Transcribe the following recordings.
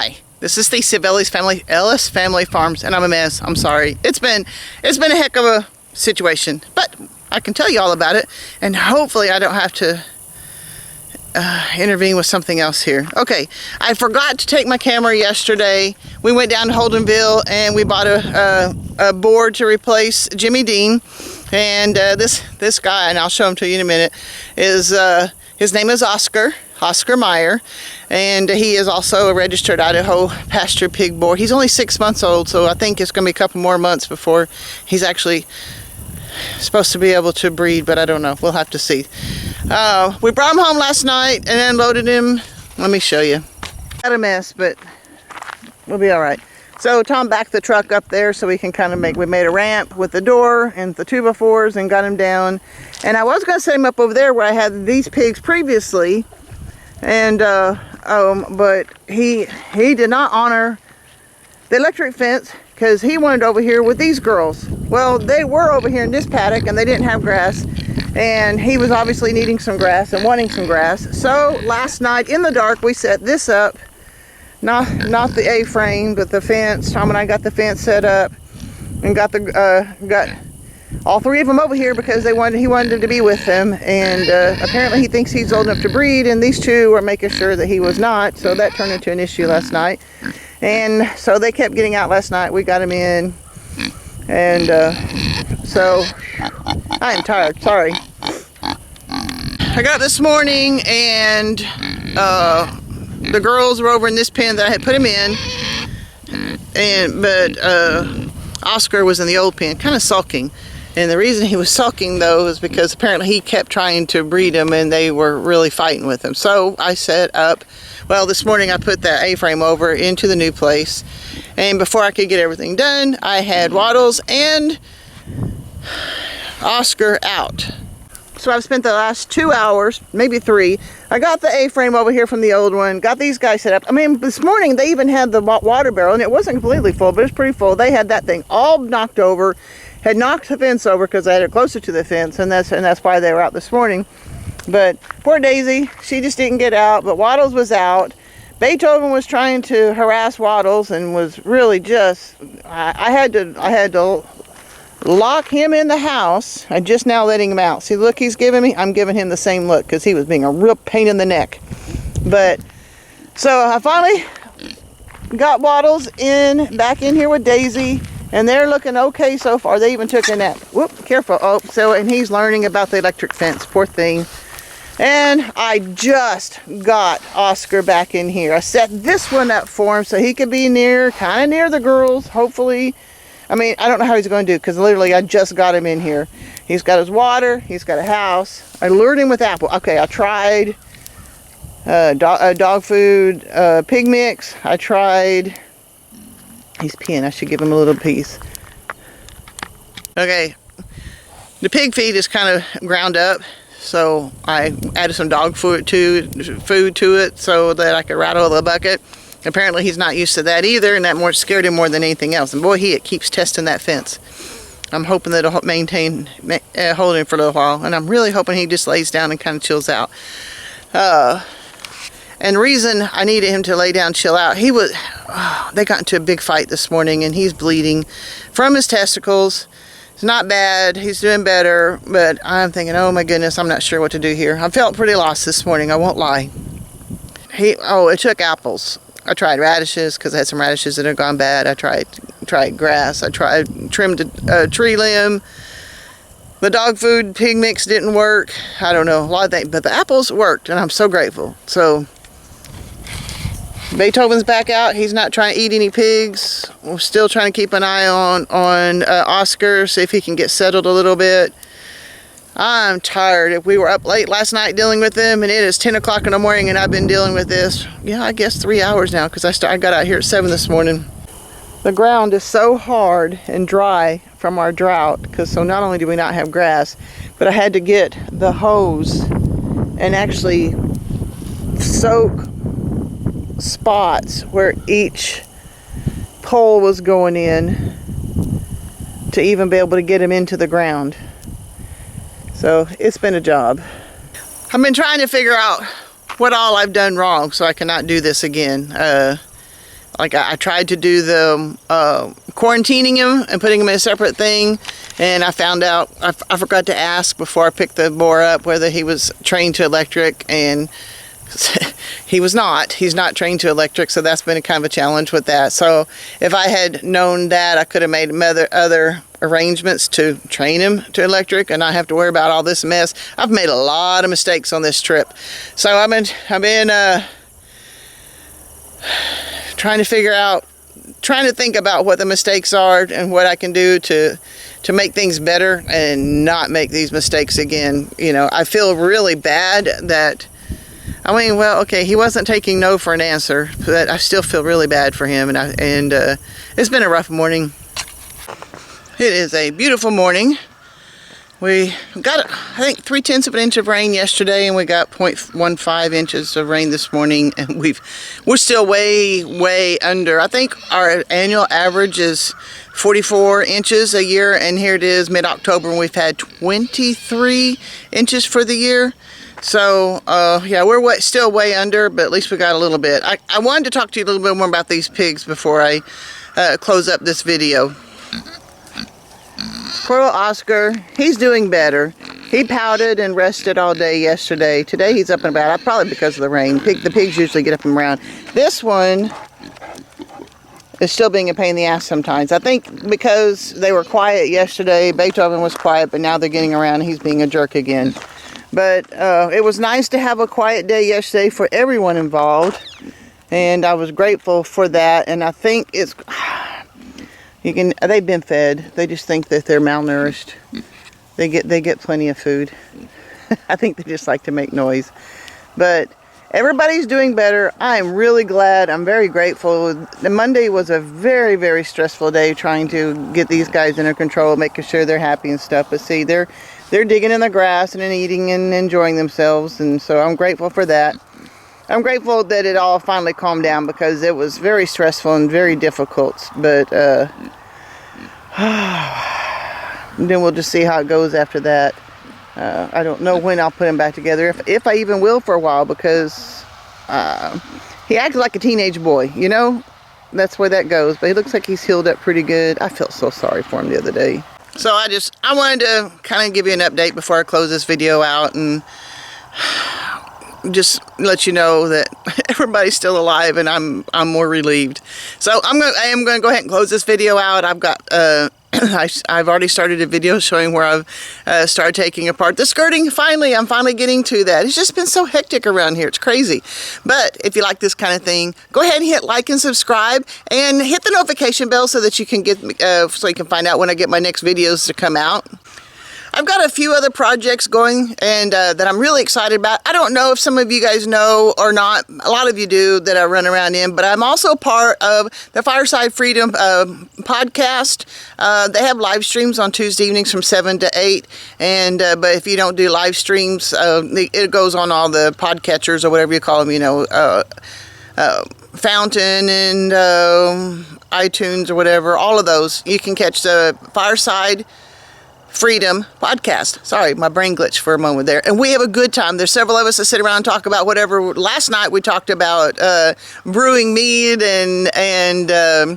Hi, this is Stacy of Ellis Family Farms, and I'm a mess. I'm sorry. It's been a heck of a situation, but I can tell you all about it, and hopefully I don't have to intervene with something else here. Okay, I forgot to take my camera yesterday. We went down to Holdenville and we bought a board to replace Jimmy Dean, and this guy, and I'll show him to you in a minute, is his name is Oscar Meyer, and he is also a registered Idaho pasture pig board. He's only 6 months old, so I think it's going to be a couple more months before he's actually supposed to be able to breed, but I don't know. We'll have to see. We brought him home last night and unloaded him. Let me show you. Got a mess, but we'll be all right. So Tom backed the truck up there so we can kind of we made a ramp with the door and the 2x4s and got him down. And I was going to set him up over there where I had these pigs previously, and but he did not honor the electric fence because he wanted over here with these girls. Well, they were over here in this paddock and they didn't have grass, and he was obviously needing some grass and wanting some grass. So last night in the dark we set this up, not the A-frame but the fence. Tom and I got the fence set up and got all three of them over here because he wanted to be with them, and apparently he thinks he's old enough to breed, and these two were making sure that he was not, so that turned into an issue last night. And so they kept getting out last night. We got him in, and so I am tired, sorry. I got up this morning and the girls were over in this pen that I had put him in, but Oscar was in the old pen, kind of sulking. And the reason he was sulking, though, is because apparently he kept trying to breed them and they were really fighting with him. So I set up, well, this morning I put that A-frame over into the new place. And before I could get everything done, I had Waddles and Oscar out. So I've spent the last 2 hours, maybe 3. I got the A-frame over here from the old one, got these guys set up. I mean, this morning they even had the water barrel, and it wasn't completely full, but it was pretty full. They had that thing all knocked over, had knocked the fence over because I had it closer to the fence, and that's why they were out this morning. But poor Daisy, she just didn't get out, but Waddles was out. Beethoven was trying to harass Waddles and was really just, I had to lock him in the house. I'm just now letting him out. See the look he's giving me? I'm giving him the same look because he was being a real pain in the neck. But so I finally got Waddles back in here with Daisy, and they're looking okay so far. They even took a nap. Whoop, careful. Oh, so, and he's learning about the electric fence, poor thing. And I just got Oscar back in here. I set this one up for him so he could be kind of near the girls, hopefully. I mean, I don't know how he's going to do because literally I just got him in here. He's got his water. He's got a house. I lured him with apple. Okay, I tried dog food, pig mix. I tried, he's peeing. I should give him a little piece. Okay, the pig feed is kind of ground up, so I added some dog food to it so that I could rattle the bucket. Apparently he's not used to that either, and that scared him more than anything else. And boy, it keeps testing that fence. I'm hoping that it'll hold him for a little while, and I'm really hoping he just lays down and kind of chills out. And the reason I needed him to lay down, chill out, they got into a big fight this morning, and he's bleeding from his testicles. It's not bad. He's doing better, but I'm thinking, oh my goodness, I'm not sure what to do here. I felt pretty lost this morning, I won't lie. It took apples. I tried radishes because I had some radishes that had gone bad. I tried grass. I trimmed a tree limb. The dog food pig mix didn't work. I don't know, a lot of things, but the apples worked, and I'm so grateful. So Beethoven's back out. He's not trying to eat any pigs. We're still trying to keep an eye on Oscar, see if he can get settled a little bit. I'm tired. We were up late last night dealing with them, and it is 10 o'clock in the morning, and I've been dealing with this, I guess 3 hours now, because I got out here at 7 this morning. The ground is so hard and dry from our drought, so not only do we not have grass, but I had to get the hose and actually soak spots where each pole was going in to even be able to get them into the ground. So it's been a job. I've been trying to figure out what all I've done wrong so I cannot do this again. like I tried to do the quarantining him and putting him in a separate thing, and I found out I forgot to ask before I picked the boar up whether he was trained to electric, and he was not. He's not trained to electric, so that's been a kind of a challenge with that. So if I had known that, I could have made other arrangements to train him to electric and not have to worry about all this mess. I've made a lot of mistakes on this trip, so I've been trying to think about what the mistakes are and what I can do to make things better and not make these mistakes again. You know, I feel really bad that, I mean, well, okay, he wasn't taking no for an answer, but I still feel really bad for him, and it's been a rough morning. It is a beautiful morning. We got, I think, 3/10 of an inch of rain yesterday, and we got 0.15 inches of rain this morning, and we're still way under. I think our annual average is 44 inches a year, and here it is mid-October, and we've had 23 inches for the year. So, yeah, we're still way under, but at least we got a little bit. I wanted to talk to you a little bit more about these pigs before I close up this video. Poor little Oscar, he's doing better. He pouted and rested all day yesterday. Today he's up and about, probably because of the rain. The pigs usually get up and around. This one is still being a pain in the ass sometimes. I think because they were quiet yesterday, Beethoven was quiet, but now they're getting around and he's being a jerk again. But it was nice to have a quiet day yesterday for everyone involved, and I was grateful for that. And I think it's, they've been fed. They just think that they're malnourished. They get plenty of food. I think they just like to make noise. But everybody's doing better. I'm really glad. I'm very grateful. The Monday was a very, very stressful day trying to get these guys under control, making sure they're happy and stuff. But see, they're digging in the grass and eating and enjoying themselves, and so I'm grateful for that. I'm grateful that it all finally calmed down because it was very stressful and very difficult. But then we'll just see how it goes after that. I don't know when I'll put him back together, if I even will for a while, because he acted like a teenage boy, you know? That's where that goes. But he looks like he's healed up pretty good. I felt so sorry for him the other day. So I wanted to kind of give you an update before I close this video out, and just let you know that everybody's still alive, and I'm more relieved. So I am going to go ahead and close this video out. I've got I've already started a video showing where I've started taking apart the skirting. I'm finally getting to that. It's just been so hectic around here. It's crazy. But if you like this kind of thing, go ahead and hit like and subscribe, and hit the notification bell so that you can so you can find out when I get my next videos to come out. I've got a few other projects going, and that I'm really excited about. I don't know if some of you guys know or not. A lot of you do, that I run around in, but I'm also part of the Fireside Freedom podcast. They have live streams on Tuesday evenings from 7 to 8, and but if you don't do live streams, it goes on all the podcatchers or whatever you call them, you know, Fountain and iTunes or whatever, all of those. You can catch the Fireside Freedom podcast. Sorry, my brain glitched for a moment there. And we have a good time. There's several of us that sit around and talk about whatever. Last night we talked about brewing mead and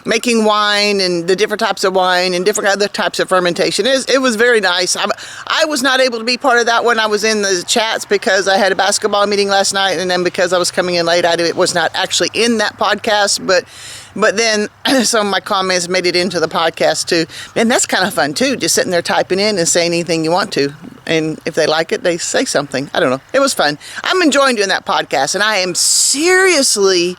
making wine and the different types of wine and different other types of fermentation. It was very nice. I was not able to be part of that one. I was in the chats because I had a basketball meeting last night, and then because I was coming in late, I was not actually in that podcast, but then some of my comments made it into the podcast too. And that's kind of fun too, just sitting there typing in and saying anything you want to. And if they like it, they say something. I don't know. It was fun. I'm enjoying doing that podcast, and I am seriously,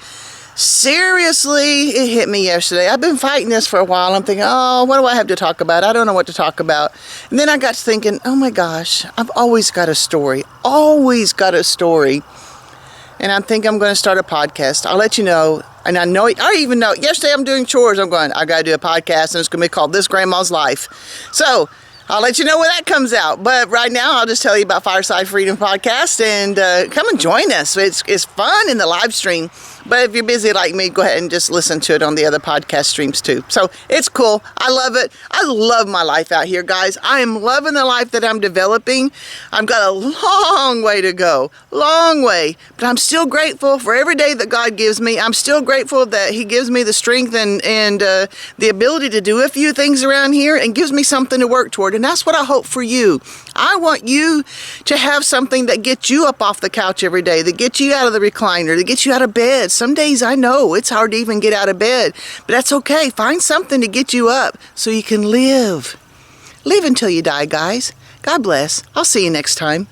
it hit me yesterday. I've been fighting this for a while. I'm thinking, oh, what do I have to talk about? I don't know what to talk about. And then I got to thinking, oh my gosh, I've always got a story. And I think I'm going to start a podcast. I'll let you know. And I even know, yesterday I'm doing chores. I'm going, I got to do a podcast, and it's going to be called This Grandma's Life. So I'll let you know when that comes out. But right now, I'll just tell you about Fireside Freedom Podcast, and come and join us. It's fun in the live stream. But if you're busy like me, go ahead and just listen to it on the other podcast streams too. So it's cool. I love it. I love my life out here, guys. I am loving the life that I'm developing. I've got a long way to go. Long way. But I'm still grateful for every day that God gives me. I'm still grateful that He gives me the strength and the ability to do a few things around here and gives me something to work toward. And that's what I hope for you. I want you to have something that gets you up off the couch every day, that gets you out of the recliner, that gets you out of bed. Some days I know it's hard to even get out of bed, but that's okay. Find something to get you up so you can live. Live until you die, guys. God bless. I'll see you next time.